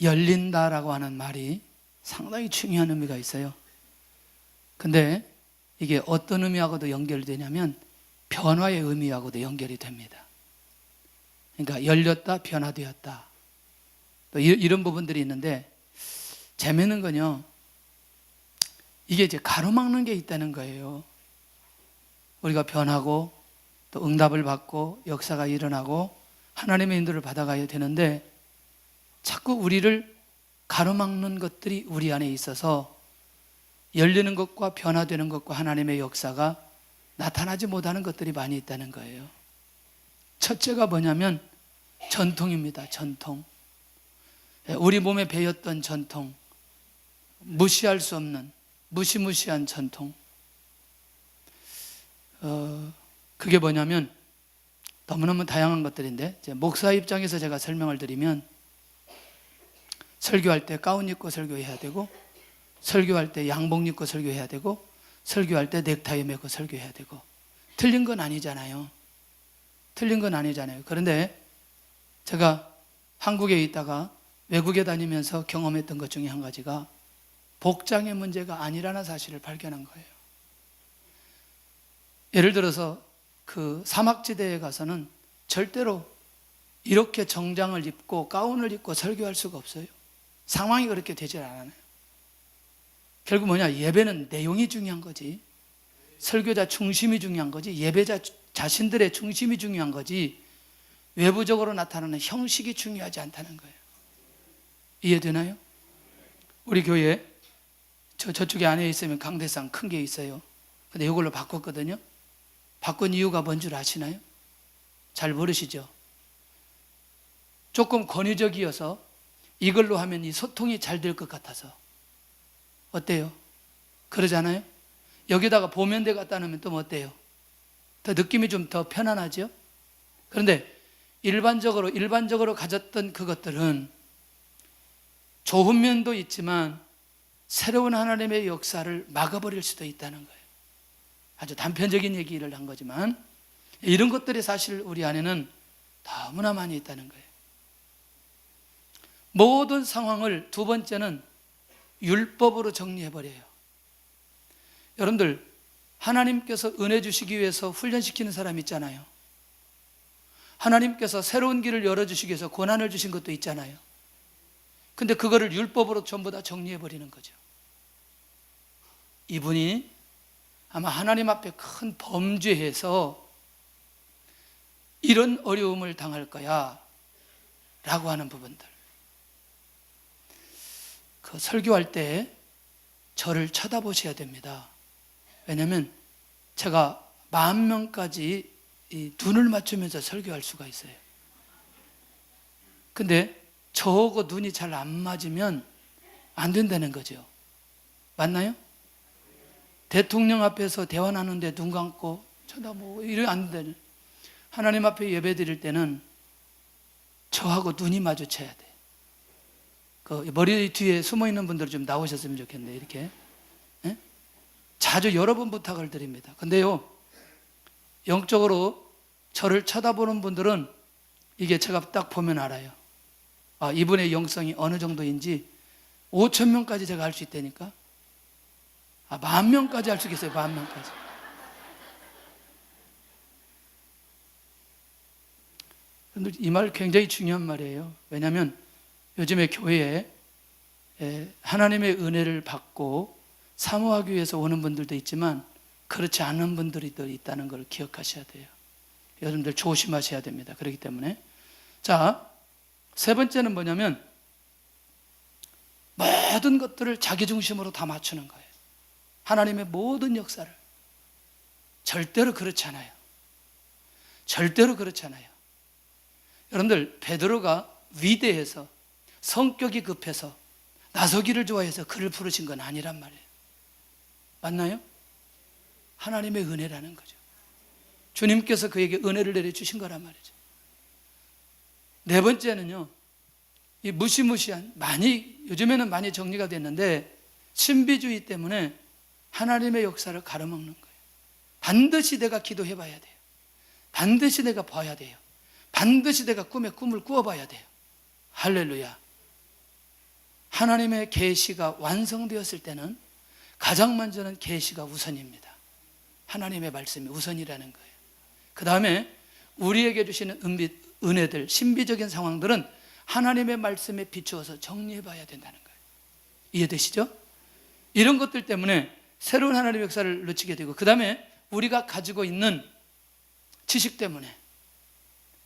열린다라고 하는 말이 상당히 중요한 의미가 있어요. 근데 이게 어떤 의미하고도 연결되냐면 변화의 의미하고도 연결이 됩니다. 그러니까 열렸다, 변화되었다. 또 이런 부분들이 있는데 재미있는 건요, 이게 이제 가로막는 게 있다는 거예요. 우리가 변하고 또 응답을 받고 역사가 일어나고 하나님의 인도를 받아가야 되는데 자꾸 우리를 가로막는 것들이 우리 안에 있어서 열리는 것과 변화되는 것과 하나님의 역사가 나타나지 못하는 것들이 많이 있다는 거예요. 첫째가 뭐냐면 전통입니다. 전통. 우리 몸에 배였던 전통, 무시할 수 없는 무시무시한 전통. 그게 뭐냐면 너무너무 다양한 것들인데 목사 입장에서 제가 설명을 드리면 설교할 때 가운 입고 설교해야 되고, 설교할 때 양복 입고 설교해야 되고, 설교할 때 넥타이 메고 설교해야 되고. 틀린 건 아니잖아요. 틀린 건 아니잖아요. 그런데 제가 한국에 있다가 외국에 다니면서 경험했던 것 중에 한 가지가 복장의 문제가 아니라는 사실을 발견한 거예요. 예를 들어서 그 사막지대에 가서는 절대로 이렇게 정장을 입고 가운을 입고 설교할 수가 없어요. 상황이 그렇게 되질 않아요. 결국 뭐냐, 예배는 내용이 중요한 거지, 설교자 중심이 중요한 거지, 예배자 자신들의 중심이 중요한 거지, 외부적으로 나타나는 형식이 중요하지 않다는 거예요. 이해되나요? 우리 교회 저쪽에 안에 있으면 강대상 큰 게 있어요. 근데 이걸로 바꿨거든요. 바꾼 이유가 뭔 줄 아시나요? 잘 모르시죠? 조금 권위적이어서 이걸로 하면 이 소통이 잘 될 것 같아서. 어때요? 그러잖아요? 여기다가 보면대 갖다 놓으면 또 어때요? 더 느낌이 좀 더 편안하죠? 그런데 일반적으로 가졌던 그것들은 좋은 면도 있지만 새로운 하나님의 역사를 막아버릴 수도 있다는 거예요. 아주 단편적인 얘기를 한 거지만 이런 것들이 사실 우리 안에는 너무나 많이 있다는 거예요. 모든 상황을 두 번째는 율법으로 정리해버려요. 여러분들, 하나님께서 은혜 주시기 위해서 훈련시키는 사람 있잖아요. 하나님께서 새로운 길을 열어주시기 위해서 고난을 주신 것도 있잖아요. 근데 그거를 율법으로 전부 다 정리해버리는 거죠. 이분이 아마 하나님 앞에 큰 범죄해서 이런 어려움을 당할 거야 라고 하는 부분들. 그 설교할 때 저를 쳐다보셔야 됩니다. 왜냐하면 제가 10,000명까지 이 눈을 맞추면서 설교할 수가 있어요. 근데 저하고 눈이 잘 안 맞으면 안 된다는 거죠. 맞나요? 대통령 앞에서 대화 나누는데 눈 감고 쳐다보고 이러면 안 되는. 하나님 앞에 예배 드릴 때는 저하고 눈이 마주쳐야 돼. 그 머리 뒤에 숨어 있는 분들 좀 나오셨으면 좋겠네. 이렇게 자주 여러 번 부탁을 드립니다. 근데요, 영적으로 저를 쳐다보는 분들은 이게 제가 딱 보면 알아요. 아, 이분의 영성이 어느 정도인지. 5,000명까지 제가 할 수 있다니까. 10,000명까지 할 수 있겠어요. 10,000명까지. 그런데 이 말 굉장히 중요한 말이에요. 왜냐하면 요즘에 교회에 하나님의 은혜를 받고 사모하기 위해서 오는 분들도 있지만 그렇지 않은 분들이 또 있다는 걸 기억하셔야 돼요. 여러분들 조심하셔야 됩니다. 그렇기 때문에. 자, 세 번째는 뭐냐면 모든 것들을 자기 중심으로 다 맞추는 거예요. 하나님의 모든 역사를. 절대로 그렇지 않아요. 절대로 그렇지 않아요. 여러분들, 베드로가 위대해서 성격이 급해서 나서기를 좋아해서 그를 부르신 건 아니란 말이에요. 맞나요? 하나님의 은혜라는 거죠. 주님께서 그에게 은혜를 내려주신 거란 말이죠. 네 번째는요, 이 무시무시한, 요즘에는 많이 정리가 됐는데 신비주의 때문에 하나님의 역사를 가로막는 거예요. 반드시 내가 기도해 봐야 돼요. 반드시 내가 봐야 돼요. 반드시 내가 꿈에 꿈을 꾸어 봐야 돼요. 할렐루야. 하나님의 계시가 완성되었을 때는 가장 먼저는 계시가 우선입니다. 하나님의 말씀이 우선이라는 거예요. 그 다음에 우리에게 주시는 은혜들, 신비적인 상황들은 하나님의 말씀에 비추어서 정리해 봐야 된다는 거예요. 이해되시죠? 이런 것들 때문에 새로운 하나님의 역사를 놓치게 되고, 그 다음에 우리가 가지고 있는 지식 때문에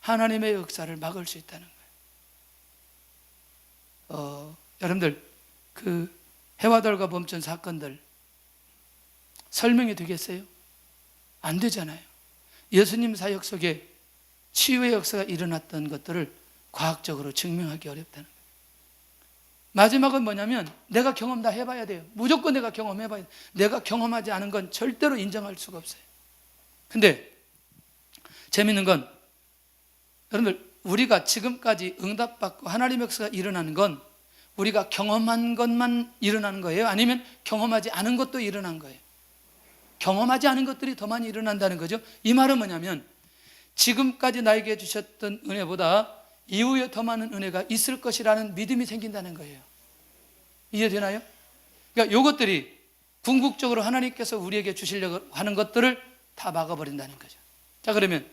하나님의 역사를 막을 수 있다는 거예요. 여러분들, 그 해와달과 범천 사건들 설명이 되겠어요? 안 되잖아요. 예수님 사역 속에 치유의 역사가 일어났던 것들을 과학적으로 증명하기 어렵다는 거예요. 마지막은 뭐냐면 내가 경험 다 해봐야 돼요. 무조건 내가 경험해봐야 돼요. 내가 경험하지 않은 건 절대로 인정할 수가 없어요. 근데 재밌는 건, 여러분들, 우리가 지금까지 응답받고 하나님의 역사가 일어나는 건 우리가 경험한 것만 일어나는 거예요? 아니면 경험하지 않은 것도 일어난 거예요? 경험하지 않은 것들이 더 많이 일어난다는 거죠. 이 말은 뭐냐면 지금까지 나에게 주셨던 은혜보다 이후에 더 많은 은혜가 있을 것이라는 믿음이 생긴다는 거예요. 이해되나요? 그러니까 이것들이 궁극적으로 하나님께서 우리에게 주시려고 하는 것들을 다 막아버린다는 거죠. 자, 그러면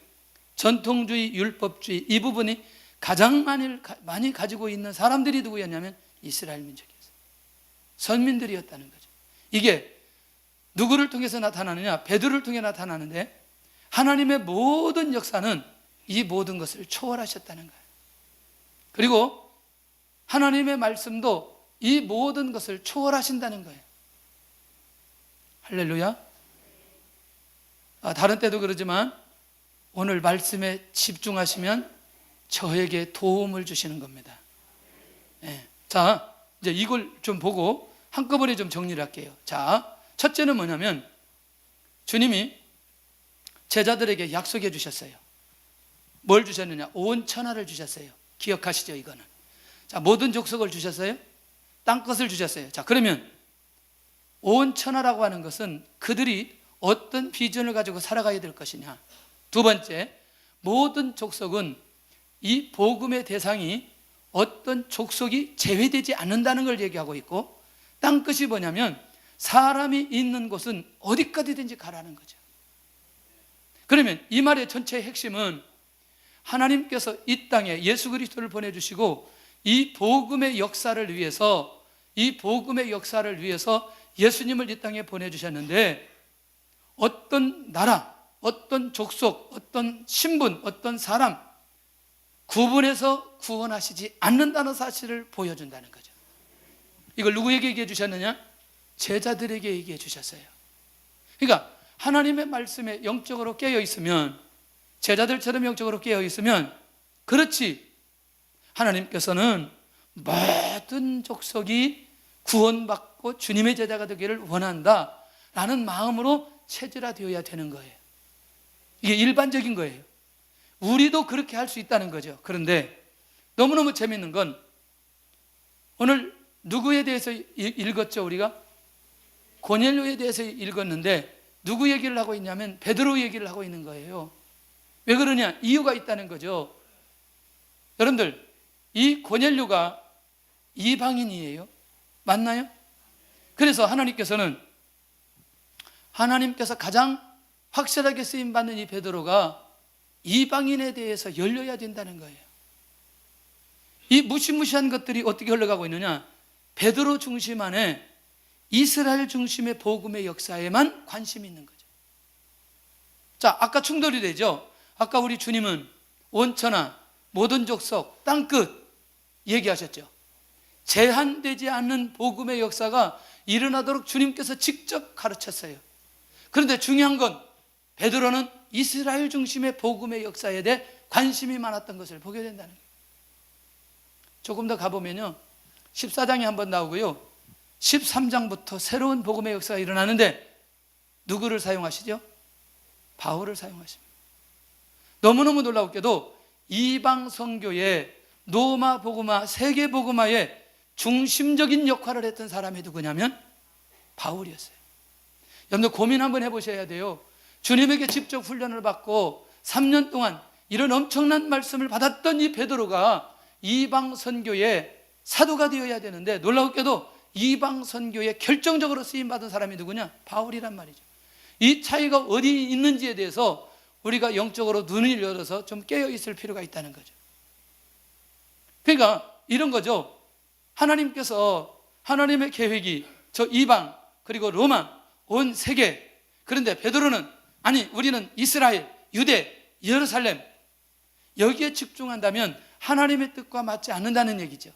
전통주의, 율법주의, 이 부분이 가장 많이 가지고 있는 사람들이 누구였냐면 이스라엘 민족이었어요. 선민들이었다는 거죠. 이게 누구를 통해서 나타나느냐? 베드로를 통해 나타나는데, 하나님의 모든 역사는 이 모든 것을 초월하셨다는 거예요. 그리고 하나님의 말씀도 이 모든 것을 초월하신다는 거예요. 할렐루야. 다른 때도 그러지만 오늘 말씀에 집중하시면 저에게 도움을 주시는 겁니다. 네. 자, 이제 이걸 좀 보고 한꺼번에 좀 정리를 할게요. 자, 첫째는 뭐냐면 주님이 제자들에게 약속해 주셨어요. 뭘 주셨느냐? 온 천하를 주셨어요. 기억하시죠, 이거는? 자, 모든 족속을 주셨어요. 땅끝을 주셨어요. 자, 그러면 온 천하라고 하는 것은 그들이 어떤 비전을 가지고 살아가야 될 것이냐? 두 번째, 모든 족속은 이 복음의 대상이 어떤 족속이 제외되지 않는다는 걸 얘기하고 있고, 땅끝이 뭐냐면 사람이 있는 곳은 어디까지든지 가라는 거죠. 그러면 이 말의 전체의 핵심은 하나님께서 이 땅에 예수 그리스도를 보내주시고 이 복음의 역사를 위해서 예수님을 이 땅에 보내주셨는데, 어떤 나라, 어떤 족속, 어떤 신분, 어떤 사람 구분해서 구원하시지 않는다는 사실을 보여준다는 거죠. 이걸 누구에게 얘기해 주셨느냐? 제자들에게 얘기해 주셨어요. 그러니까 하나님의 말씀에 영적으로 깨어 있으면, 제자들처럼 영적으로 깨어 있으면, 그렇지, 하나님께서는 모든 족속이 구원받고 주님의 제자가 되기를 원한다라는 마음으로 체질화되어야 되는 거예요. 이게 일반적인 거예요. 우리도 그렇게 할 수 있다는 거죠. 그런데 너무너무 재밌는 건, 오늘 누구에 대해서 읽었죠? 우리가 고넬료에 대해서 읽었는데 누구 얘기를 하고 있냐면 베드로 얘기를 하고 있는 거예요. 왜 그러냐? 이유가 있다는 거죠. 여러분들, 이 고넬료가 이방인이에요. 맞나요? 그래서 하나님께서 가장 확실하게 쓰임받는 이 베드로가 이방인에 대해서 열려야 된다는 거예요. 이 무시무시한 것들이 어떻게 흘러가고 있느냐? 베드로 중심 안에 이스라엘 중심의 복음의 역사에만 관심이 있는 거죠. 자, 아까 충돌이 되죠. 아까 우리 주님은 온천하, 모든 족속, 땅끝 얘기하셨죠. 제한되지 않는 복음의 역사가 일어나도록 주님께서 직접 가르쳤어요. 그런데 중요한 건 베드로는 이스라엘 중심의 복음의 역사에 대해 관심이 많았던 것을 보게 된다는 거예요. 조금 더 가보면요, 14장에 한번 나오고요, 13장부터 새로운 복음의 역사가 일어나는데 누구를 사용하시죠? 바울을 사용하십니다. 너무너무 놀라웠게도 이방 선교의 로마 복음화, 세계 복음화의 중심적인 역할을 했던 사람이 누구냐면 바울이었어요. 여러분들 고민 한번 해보셔야 돼요. 주님에게 직접 훈련을 받고 3년 동안 이런 엄청난 말씀을 받았던 이 베드로가 이방 선교의 사도가 되어야 되는데, 놀라웠게도 이방 선교에 결정적으로 쓰임 받은 사람이 누구냐? 바울이란 말이죠. 이 차이가 어디 있는지에 대해서 우리가 영적으로 눈을 열어서 좀 깨어 있을 필요가 있다는 거죠. 그러니까 이런 거죠. 하나님께서, 하나님의 계획이 저 이방 그리고 로마 온 세계, 그런데 베드로는 아니 우리는 이스라엘, 유대, 예루살렘 여기에 집중한다면 하나님의 뜻과 맞지 않는다는 얘기죠.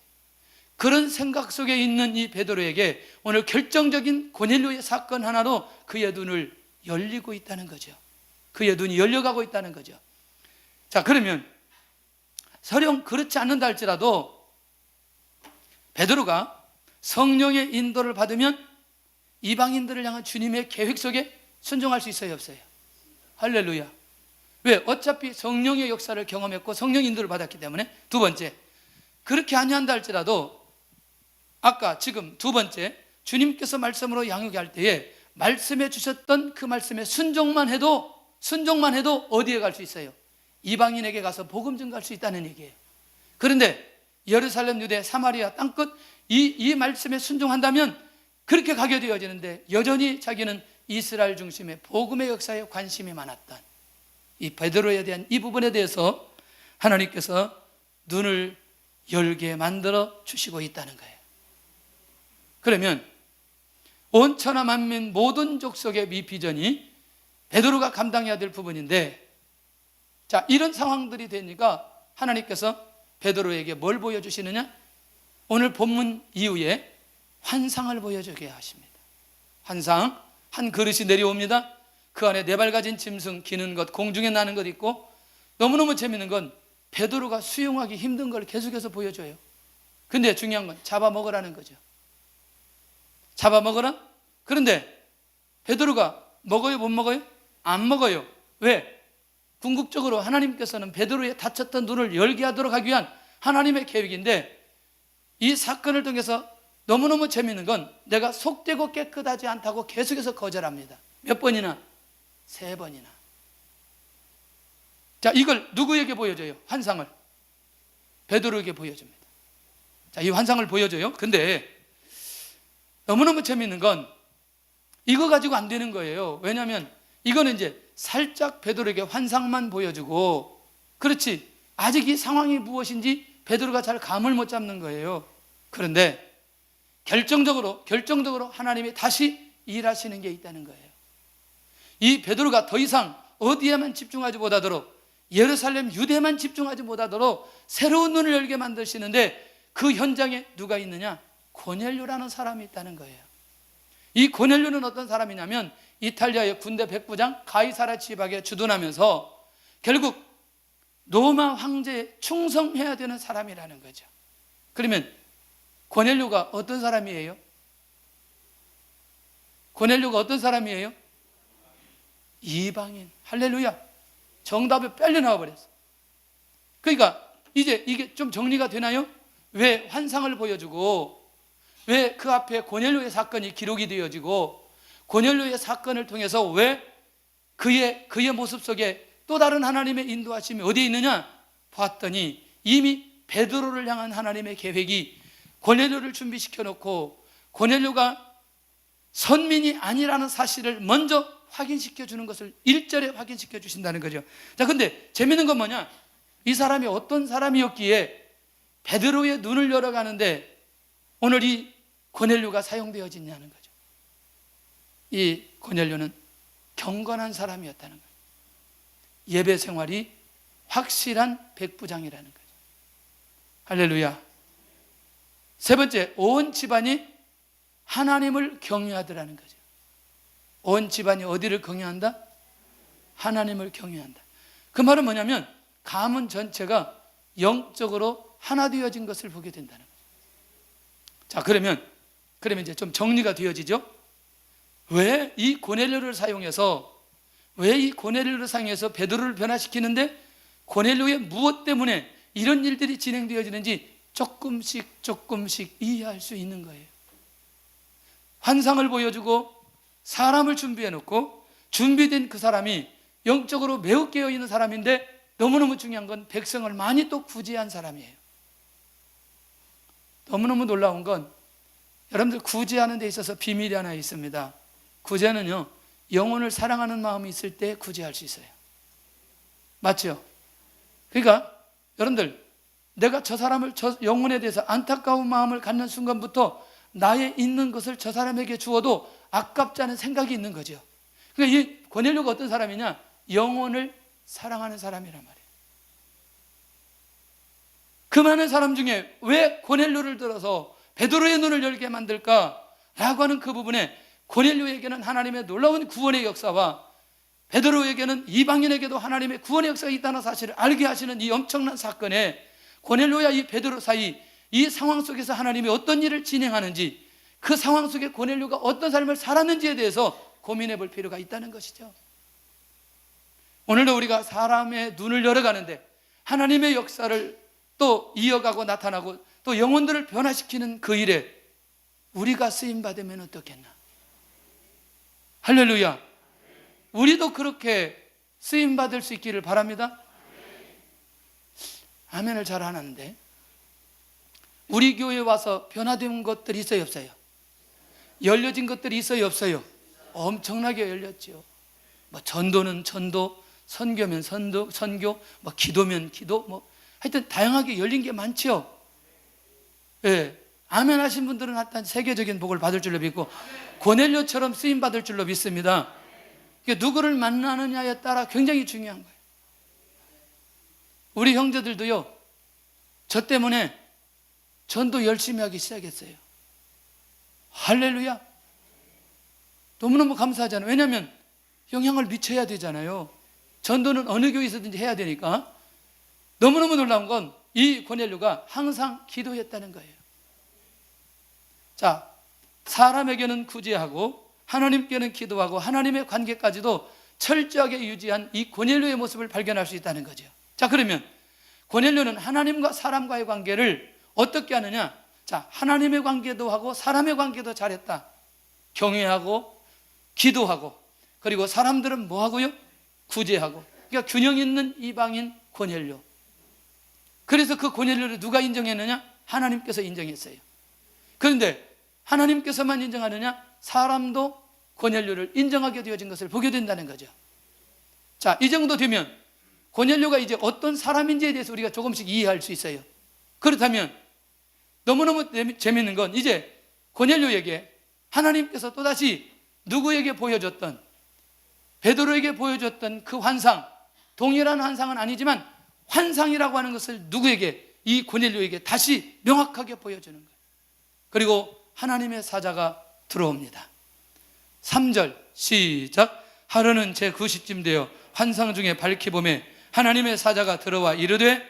그런 생각 속에 있는 이 베드로에게 오늘 결정적인 고넬료의 사건 하나로 그의 눈을 열리고 있다는 거죠. 그의 눈이 열려가고 있다는 거죠. 자, 그러면 설령 그렇지 않는다 할지라도 베드로가 성령의 인도를 받으면 이방인들을 향한 주님의 계획 속에 순종할 수 있어요, 없어요? 할렐루야. 왜? 어차피 성령의 역사를 경험했고 성령 인도를 받았기 때문에. 두 번째, 그렇게 아니한다 할지라도 아까 지금 두 번째, 주님께서 말씀으로 양육해 할 때에 말씀해 주셨던 그 말씀에 순종만 해도 어디에 갈 수 있어요? 이방인에게 가서 복음 전가할 수 있다는 얘기예요. 그런데 예루살렘, 유대, 사마리아 땅끝 이 말씀에 순종한다면 그렇게 가게 되어지는데, 여전히 자기는 이스라엘 중심의 복음의 역사에 관심이 많았던 이 베드로에 대한 이 부분에 대해서 하나님께서 눈을 열게 만들어 주시고 있다는 거예요. 그러면 온 천하 만민 모든 족속의 미비전이 베드로가 감당해야 될 부분인데, 자, 이런 상황들이 되니까 하나님께서 베드로에게 뭘 보여주시느냐? 오늘 본문 이후에 환상을 보여주게 하십니다. 환상, 한 그릇이 내려옵니다. 그 안에 4발 가진 짐승, 기는 것, 공중에 나는 것 있고, 너무너무 재밌는 건 베드로가 수용하기 힘든 걸 계속해서 보여줘요. 근데 중요한 건 잡아먹으라는 거죠. 잡아먹어라? 그런데 베드로가 먹어요, 못 먹어요? 안 먹어요. 왜? 궁극적으로 하나님께서는 베드로의 닫혔던 눈을 열게 하도록 하기 위한 하나님의 계획인데, 이 사건을 통해서 너무너무 재미있는 건 내가 속되고 깨끗하지 않다고 계속해서 거절합니다. 몇 번이나? 3번이나. 자, 이걸 누구에게 보여줘요? 환상을 베드로에게 보여줍니다. 자, 이 환상을 보여줘요. 근데 너무너무 재미있는 건 이거 가지고 안 되는 거예요. 왜냐하면 이거는 이제 살짝 베드로에게 환상만 보여주고, 그렇지 아직 이 상황이 무엇인지 베드로가 잘 감을 못 잡는 거예요. 그런데 결정적으로 하나님이 다시 일하시는 게 있다는 거예요. 이 베드로가 더 이상 어디에만 집중하지 못하도록, 예루살렘, 유대만 집중하지 못하도록 새로운 눈을 열게 만드시는데, 그 현장에 누가 있느냐? 고넬료라는 사람이 있다는 거예요. 이 고넬료는 어떤 사람이냐면 이탈리아의 군대 백부장 가이사라 지박에 주둔하면서 결국 로마 황제에 충성해야 되는 사람이라는 거죠. 그러면 고넬료가 어떤 사람이에요? 고넬료가 어떤 사람이에요? 이방인. 할렐루야. 정답이 빨려 나와 버렸어. 그러니까 이제 이게 좀 정리가 되나요? 왜 환상을 보여주고, 왜 그 앞에 고넬료의 사건이 기록이 되어지고, 고넬료의 사건을 통해서 왜 그의 모습 속에 또 다른 하나님의 인도하심이 어디에 있느냐? 봤더니 이미 베드로를 향한 하나님의 계획이 고넬료를 준비시켜 놓고, 고넬료가 선민이 아니라는 사실을 먼저 확인시켜 주는 것을 1절에 확인시켜 주신다는 거죠. 자, 근데 재밌는 건 뭐냐? 이 사람이 어떤 사람이었기에 베드로의 눈을 열어가는데 오늘 이 고넬료가 사용되어지냐는 거죠. 이 고넬료는 경건한 사람이었다는 거예요. 예배 생활이 확실한 백부장이라는 거죠. 할렐루야. 세 번째, 온 집안이 하나님을 경외하더라는 거죠. 온 집안이 어디를 경외한다? 하나님을 경외한다. 그 말은 뭐냐면 가문 전체가 영적으로 하나 되어진 것을 보게 된다는 거죠. 자, 그러면 이제 좀 정리가 되어지죠. 왜 이 고넬료를 사용해서 베드로를 변화시키는데, 고넬료의 무엇 때문에 이런 일들이 진행되어지는지 조금씩 이해할 수 있는 거예요. 환상을 보여주고 사람을 준비해 놓고, 준비된 그 사람이 영적으로 매우 깨어있는 사람인데, 너무너무 중요한 건 백성을 많이 또 구제한 사람이에요. 너무너무 놀라운 건 여러분들 구제하는 데 있어서 비밀이 하나 있습니다. 구제는요, 영혼을 사랑하는 마음이 있을 때 구제할 수 있어요. 맞죠? 그러니까 여러분들, 내가 저 사람을, 저 영혼에 대해서 안타까운 마음을 갖는 순간부터 나의 있는 것을 저 사람에게 주어도 아깝지 않은 생각이 있는 거죠. 그러니까 이 고넬료가 어떤 사람이냐? 영혼을 사랑하는 사람이란 말이에요. 그 많은 사람 중에 왜 고넬료를 들어서 베드로의 눈을 열게 만들까? 라고 하는 그 부분에 고넬료에게는 하나님의 놀라운 구원의 역사와 베드로에게는 이방인에게도 하나님의 구원의 역사가 있다는 사실을 알게 하시는 이 엄청난 사건에 고넬료와 이 베드로 사이 이 상황 속에서 하나님이 어떤 일을 진행하는지, 그 상황 속에 고넬료가 어떤 삶을 살았는지에 대해서 고민해 볼 필요가 있다는 것이죠. 오늘도 우리가 사람의 눈을 열어가는데 하나님의 역사를 또 이어가고 나타나고 또 영혼들을 변화시키는 그 일에 우리가 쓰임받으면 어떻겠나? 할렐루야. 우리도 그렇게 쓰임받을 수 있기를 바랍니다. 아멘을 잘 하는데 우리 교회에 와서 변화된 것들이 있어요, 없어요? 열려진 것들이 있어요, 없어요? 엄청나게 열렸죠. 뭐 전도는 전도, 선교면 선교, 뭐 기도면 기도, 뭐 하여튼 다양하게 열린 게 많죠. 예, 아멘 하신 분들은 하여튼 세계적인 복을 받을 줄로 믿고 고넬료처럼 쓰임 받을 줄로 믿습니다. 누구를 만나느냐에 따라 굉장히 중요한 거예요. 우리 형제들도요, 저 때문에 전도 열심히 하기 시작했어요. 할렐루야. 너무너무 감사하잖아요. 왜냐하면 영향을 미쳐야 되잖아요. 전도는 어느 교회에서든지 해야 되니까. 너무너무 놀라운 건 이 고넬료가 항상 기도했다는 거예요. 자, 사람에게는 구제하고 하나님께는 기도하고 하나님의 관계까지도 철저하게 유지한 이 고넬료의 모습을 발견할 수 있다는 거죠. 자, 그러면 고넬료는 하나님과 사람과의 관계를 어떻게 하느냐? 자, 하나님의 관계도 하고 사람의 관계도 잘했다. 경외하고 기도하고, 그리고 사람들은 뭐 하고요? 구제하고. 그러니까 균형 있는 이방인 고넬료. 그래서 그 고넬료를 누가 인정했느냐? 하나님께서 인정했어요. 그런데 하나님께서만 인정하느냐? 사람도 고넬료를 인정하게 되어진 것을 보게 된다는 거죠. 자, 이 정도 되면 고넬료가 이제 어떤 사람인지에 대해서 우리가 조금씩 이해할 수 있어요. 그렇다면 너무너무 재밌는 건 이제 고넬료에게 하나님께서 또다시 누구에게 보여줬던, 베드로에게 보여줬던 그 환상, 동일한 환상은 아니지만 환상이라고 하는 것을 누구에게? 이 고넬료에게 다시 명확하게 보여주는 거예요. 그리고 하나님의 사자가 들어옵니다. 3절 시작. 하루는 제9시쯤 되어 환상 중에 밝히 보매 하나님의 사자가 들어와 이르되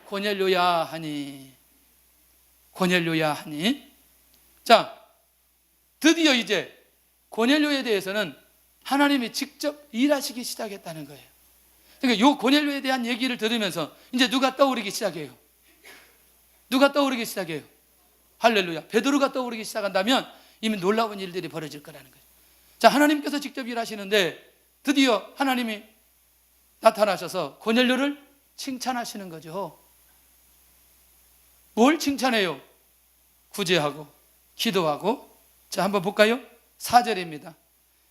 고넬료야 하니. 고넬료야 하니. 자, 드디어 이제 고넬료에 대해서는 하나님이 직접 일하시기 시작했다는 거예요. 그러니까 이 고넬료에 대한 얘기를 들으면서 이제 누가 떠오르기 시작해요? 누가 떠오르기 시작해요? 할렐루야. 베드로가 떠오르기 시작한다면 이미 놀라운 일들이 벌어질 거라는 거예요. 자, 하나님께서 직접 일하시는데 드디어 하나님이 나타나셔서 고넬료를 칭찬하시는 거죠. 뭘 칭찬해요? 구제하고 기도하고. 자, 한번 볼까요? 4절입니다.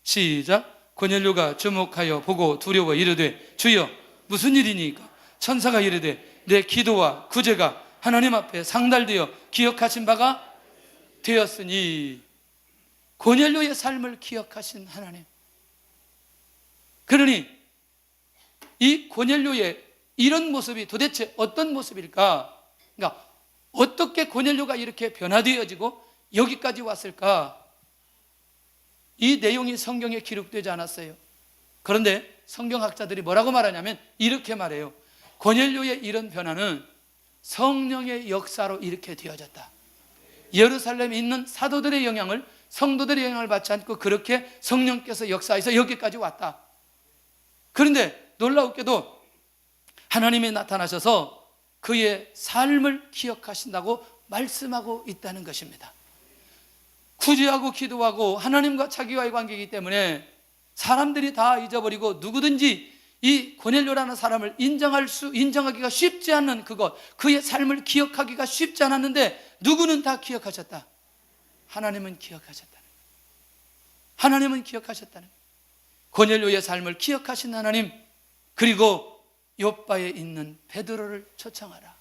시작. 고넬료가 주목하여 보고 두려워 이르되 주여 무슨 일이니까? 천사가 이르되 내 기도와 구제가 하나님 앞에 상달되어 기억하신 바가 되었으니. 고넬료의 삶을 기억하신 하나님. 그러니 이 고넬료의 이런 모습이 도대체 어떤 모습일까? 그러니까 어떻게 고넬료가 이렇게 변화되어지고 여기까지 왔을까? 이 내용이 성경에 기록되지 않았어요. 그런데 성경학자들이 뭐라고 말하냐면 이렇게 말해요. 고넬료의 이런 변화는 성령의 역사로 이렇게 되어졌다. 예루살렘에 있는 사도들의 영향을, 성도들의 영향을 받지 않고 그렇게 성령께서 역사해서 여기까지 왔다. 그런데 놀라웠게도 하나님이 나타나셔서 그의 삶을 기억하신다고 말씀하고 있다는 것입니다. 구제하고 기도하고 하나님과 자기와의 관계이기 때문에 사람들이 다 잊어버리고 누구든지 이 고넬료라는 사람을 인정하기가 쉽지 않는 그것, 그의 삶을 기억하기가 쉽지 않았는데 누구는 다 기억하셨다. 하나님은 기억하셨다. 하나님은 기억하셨다는 거예요. 고넬료의 삶을 기억하신 하나님, 그리고 요바에 있는 베드로를 초청하라.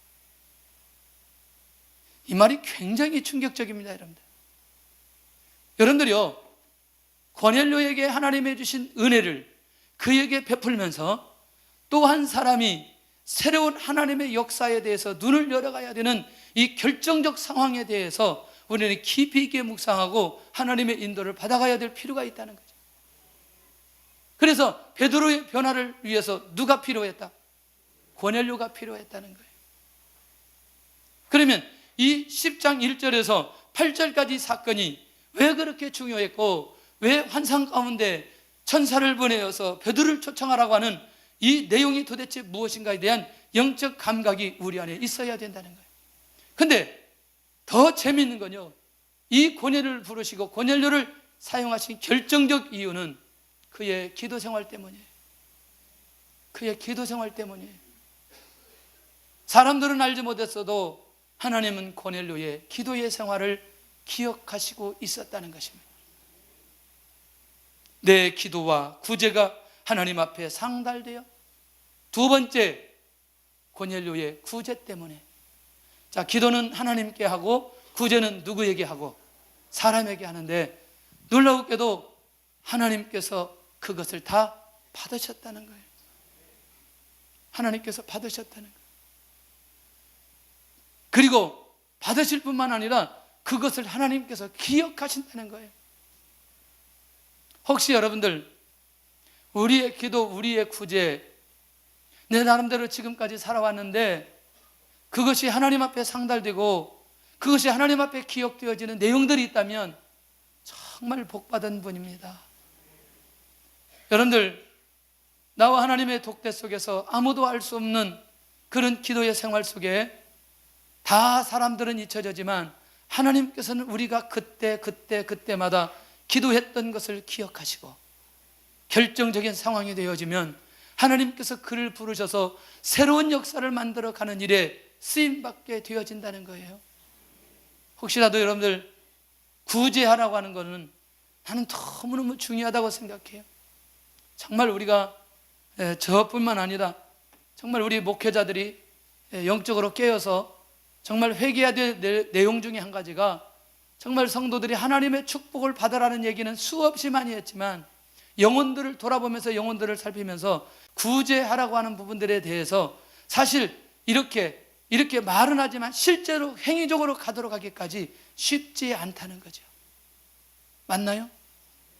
이 말이 굉장히 충격적입니다, 여러분들. 여러분들이요, 고넬료에게 하나님이 주신 은혜를 그에게 베풀면서 또 한 사람이 새로운 하나님의 역사에 대해서 눈을 열어가야 되는 이 결정적 상황에 대해서 우리는 깊이 있게 묵상하고 하나님의 인도를 받아가야 될 필요가 있다는 거죠. 그래서 베드로의 변화를 위해서 누가 필요했다? 고넬료가 필요했다는 거예요. 그러면 이 10장 1절에서 8절까지 사건이 왜 그렇게 중요했고, 왜 환상 가운데 천사를 보내어서 베드로를 초청하라고 하는 이 내용이 도대체 무엇인가에 대한 영적 감각이 우리 안에 있어야 된다는 거예요. 근데 더 재미있는 건요, 이 고넬료를 부르시고 고넬료를 사용하신 결정적 이유는 그의 기도 생활 때문이에요. 그의 기도 생활 때문이에요. 사람들은 알지 못했어도 하나님은 고넬료의 기도의 생활을 기억하시고 있었다는 것입니다. 내 기도와 구제가 하나님 앞에 상달되어, 두 번째, 고넬료의 구제 때문에. 자, 기도는 하나님께 하고 구제는 누구에게 하고? 사람에게 하는데, 놀라웠게도 하나님께서 그것을 다 받으셨다는 거예요. 하나님께서 받으셨다는 거예요. 그리고 받으실 뿐만 아니라 그것을 하나님께서 기억하신다는 거예요. 혹시 여러분들, 우리의 기도, 우리의 구제, 내 나름대로 지금까지 살아왔는데 그것이 하나님 앞에 상달되고 그것이 하나님 앞에 기억되어지는 내용들이 있다면 정말 복받은 분입니다. 여러분들, 나와 하나님의 독대 속에서 아무도 알 수 없는 그런 기도의 생활 속에 다 사람들은 잊혀지지만 하나님께서는 우리가 그때마다 기도했던 것을 기억하시고, 결정적인 상황이 되어지면 하나님께서 그를 부르셔서 새로운 역사를 만들어가는 일에 쓰임받게 되어진다는 거예요. 혹시라도 여러분들, 구제하라고 하는 것은 나는 너무너무 중요하다고 생각해요. 정말 우리가 저뿐만 아니라 정말 우리 목회자들이 영적으로 깨어서 정말 회개해야 될 내용 중에 한 가지가, 정말 성도들이 하나님의 축복을 받으라는 얘기는 수없이 많이 했지만 영혼들을 돌아보면서, 영혼들을 살피면서 구제하라고 하는 부분들에 대해서 사실 이렇게 말은 하지만 실제로 행위적으로 가도록 하기까지 쉽지 않다는 거죠. 맞나요?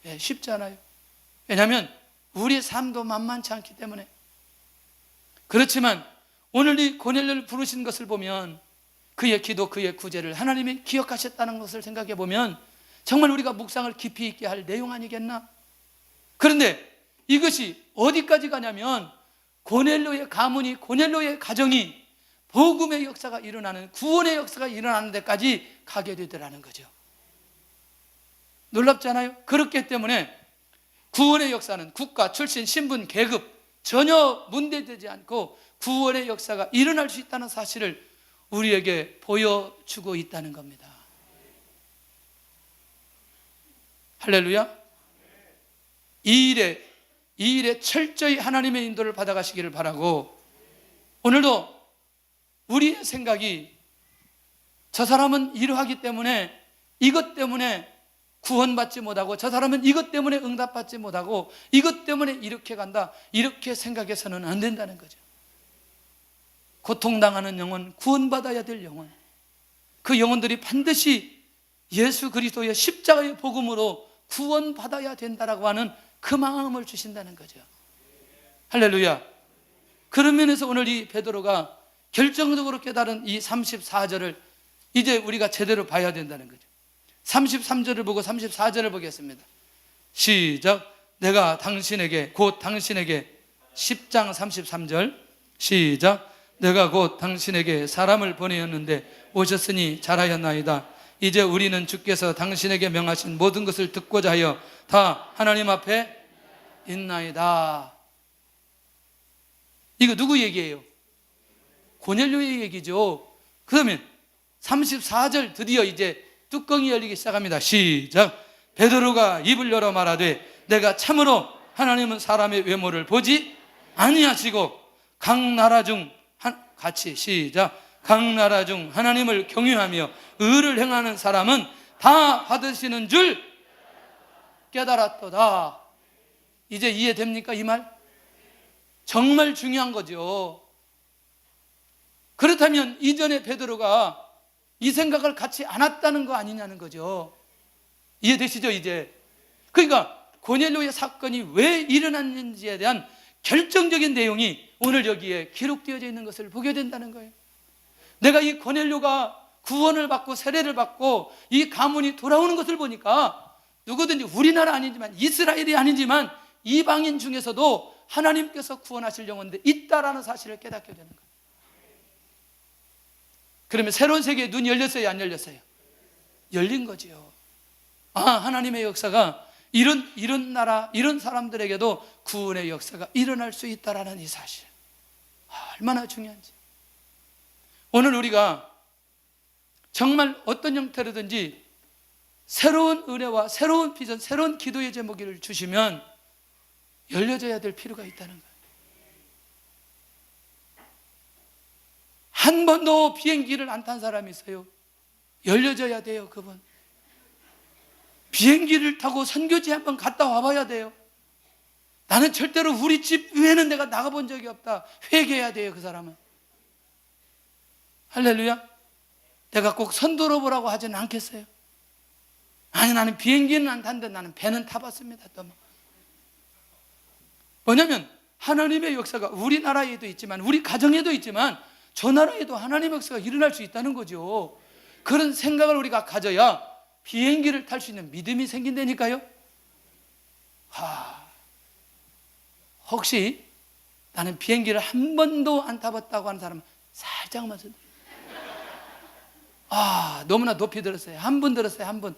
네, 쉽지 않아요. 왜냐하면 우리의 삶도 만만치 않기 때문에. 그렇지만 오늘 이 고넬료를 부르신 것을 보면 그의 기도, 그의 구제를 하나님이 기억하셨다는 것을 생각해 보면 정말 우리가 묵상을 깊이 있게 할 내용 아니겠나? 그런데 이것이 어디까지 가냐면 고넬료의 가문이, 고넬료의 가정이 복음의 역사가 일어나는, 구원의 역사가 일어나는 데까지 가게 되더라는 거죠. 놀랍지 않아요? 그렇기 때문에 구원의 역사는 국가, 출신, 신분, 계급 전혀 문제되지 않고 구원의 역사가 일어날 수 있다는 사실을 우리에게 보여주고 있다는 겁니다. 할렐루야. 이 일에 철저히 하나님의 인도를 받아가시기를 바라고, 오늘도 우리의 생각이 저 사람은 이러하기 때문에, 이것 때문에 구원받지 못하고, 저 사람은 이것 때문에 응답받지 못하고, 이것 때문에 이렇게 간다, 이렇게 생각해서는 안 된다는 거죠. 고통당하는 영혼, 구원받아야 될 영혼, 그 영혼들이 반드시 예수 그리스도의 십자가의 복음으로 구원받아야 된다라고 하는 그 마음을 주신다는 거죠. 할렐루야. 그런 면에서 오늘 이 베드로가 결정적으로 깨달은 이 34절을 이제 우리가 제대로 봐야 된다는 거죠. 33절을 보고 34절을 보겠습니다. 시작. 내가 당신에게, 곧 당신에게, 10장 33절 시작. 내가 곧 당신에게 사람을 보내었는데 오셨으니 잘하였나이다. 이제 우리는 주께서 당신에게 명하신 모든 것을 듣고자 하여 다 하나님 앞에 있나이다. 이거 누구 얘기예요? 고넬료의 얘기죠. 그러면 34절 드디어 이제 뚜껑이 열리기 시작합니다. 시작. 베드로가 입을 열어 말하되 내가 참으로 하나님은 사람의 외모를 보지 아니하시고 각 나라 중 같이 시작. 각 나라 중 하나님을 경외하며 의를 행하는 사람은 다 받으시는 줄 깨달았도다. 이제 이해됩니까? 이 말? 정말 중요한 거죠. 그렇다면 이전에 베드로가 이 생각을 갖지 않았다는 거 아니냐는 거죠. 이해되시죠? 이제 그러니까 고넬료의 사건이 왜 일어났는지에 대한 결정적인 내용이 오늘 여기에 기록되어져 있는 것을 보게 된다는 거예요. 내가 이 고넬료가 구원을 받고 세례를 받고 이 가문이 돌아오는 것을 보니까 누구든지 우리나라 아니지만 이스라엘이 아니지만 이방인 중에서도 하나님께서 구원하실 영혼들이 있다라는 사실을 깨닫게 되는 거예요. 그러면 새로운 세계에 눈이 열렸어요? 안 열렸어요? 열린 거지요. 아, 하나님의 역사가 이런 나라, 이런 사람들에게도 구원의 역사가 일어날 수 있다라는 이 사실, 얼마나 중요한지. 오늘 우리가 정말 어떤 형태로든지 새로운 은혜와 새로운 비전, 새로운 기도의 제목을 주시면 열려져야 될 필요가 있다는 거예요. 한 번도 비행기를 안 탄 사람이 있어요. 열려져야 돼요. 그분 비행기를 타고 선교지 한번 갔다 와봐야 돼요. 나는 절대로 우리 집 외에는 내가 나가본 적이 없다. 회개해야 돼요. 그 사람은. 할렐루야. 내가 꼭 선도로 보라고 하지는 않겠어요. 아니, 나는 비행기는 안 탔는데 나는 배는 타봤습니다. 또 뭐냐면 하나님의 역사가 우리나라에도 있지만 우리 가정에도 있지만 저 나라에도 하나님의 역사가 일어날 수 있다는 거죠. 그런 생각을 우리가 가져야 비행기를 탈 수 있는 믿음이 생긴다니까요. 혹시 나는 비행기를 한 번도 안 타봤다고 하는 사람은 살짝만 손. 너무나 높이 들었어요. 한 분 들었어요. 한 분.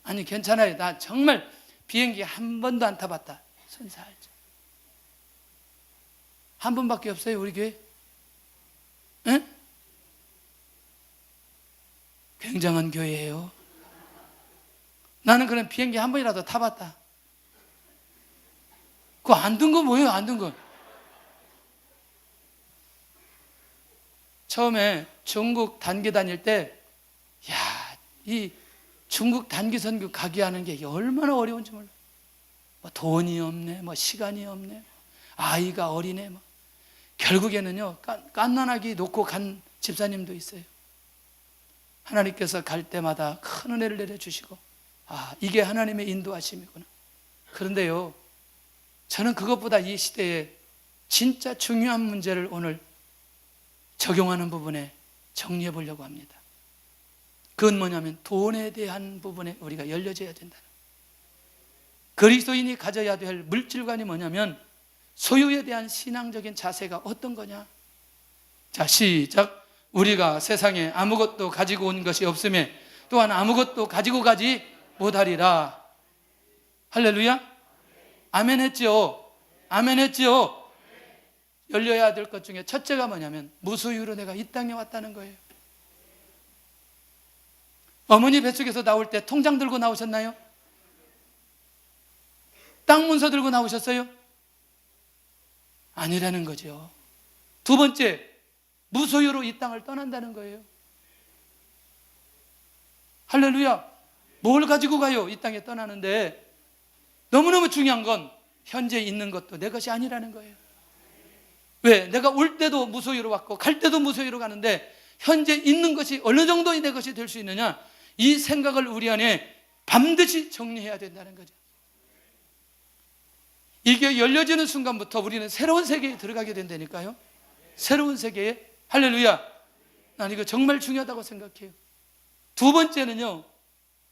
아니, 괜찮아요. 나 정말 비행기 한 번도 안 타봤다. 손 살짝. 한 분밖에 없어요, 우리 교회. 에? 굉장한 교회예요. 나는 그런 비행기 한 번이라도 타봤다. 그거 안 든 거 뭐예요? 안 든 거. 처음에 중국 단기 다닐 때, 이 중국 단기 선교 가게 하는 게 얼마나 어려운지 몰라. 뭐 돈이 없네, 뭐 시간이 없네, 아이가 어리네, 뭐. 결국에는요, 깐난하게 놓고 간 집사님도 있어요. 하나님께서 갈 때마다 큰 은혜를 내려주시고, 이게 하나님의 인도하심이구나. 그런데요, 저는 그것보다 이 시대에 진짜 중요한 문제를 오늘 적용하는 부분에 정리해 보려고 합니다. 그건 뭐냐면 돈에 대한 부분에 우리가 열려져야 된다. 그리스도인이 가져야 될 물질관이 뭐냐면 소유에 대한 신앙적인 자세가 어떤 거냐. 자, 시작. 우리가 세상에 아무것도 가지고 온 것이 없음에 또한 아무것도 가지고 가지 못하리라. 할렐루야. 아멘 했죠. 아멘 했죠. 열려야 될 것 중에 첫째가 뭐냐면 무소유로 내가 이 땅에 왔다는 거예요. 어머니 뱃속에서 나올 때 통장 들고 나오셨나요? 땅 문서 들고 나오셨어요? 아니라는 거죠. 두 번째, 무소유로 이 땅을 떠난다는 거예요. 할렐루야. 뭘 가지고 가요? 이 땅에 떠나는데 너무너무 중요한 건 현재 있는 것도 내 것이 아니라는 거예요. 왜? 내가 올 때도 무소유로 왔고 갈 때도 무소유로 가는데 현재 있는 것이 어느 정도 내 것이 될 수 있느냐, 이 생각을 우리 안에 반드시 정리해야 된다는 거죠. 이게 열려지는 순간부터 우리는 새로운 세계에 들어가게 된다니까요. 새로운 세계에. 할렐루야. 난 이거 정말 중요하다고 생각해요. 두 번째는요,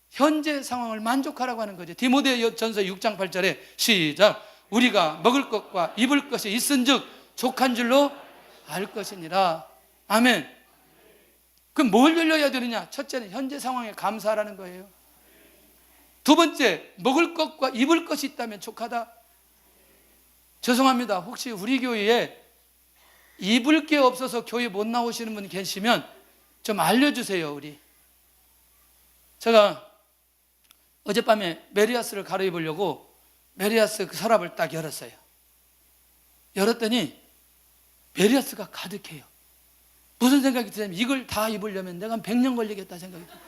현재 상황을 만족하라고 하는 거죠. 디모데전서 6장 8절에 시작. 우리가 먹을 것과 입을 것이 있은즉 족한 줄로 알 것이니라. 아멘. 그럼 뭘 열려야 되느냐? 첫째는 현재 상황에 감사하라는 거예요. 두 번째, 먹을 것과 입을 것이 있다면 족하다. 죄송합니다. 혹시 우리 교회에 입을 게 없어서 교회 못 나오시는 분이 계시면 좀 알려주세요. 우리 제가 어젯밤에 메리아스를 갈아입으려고 메리아스 그 서랍을 딱 열었어요. 열었더니 메리아스가 가득해요. 무슨 생각이 드냐면 이걸 다 입으려면 내가 한 100년 걸리겠다 생각이 들어요.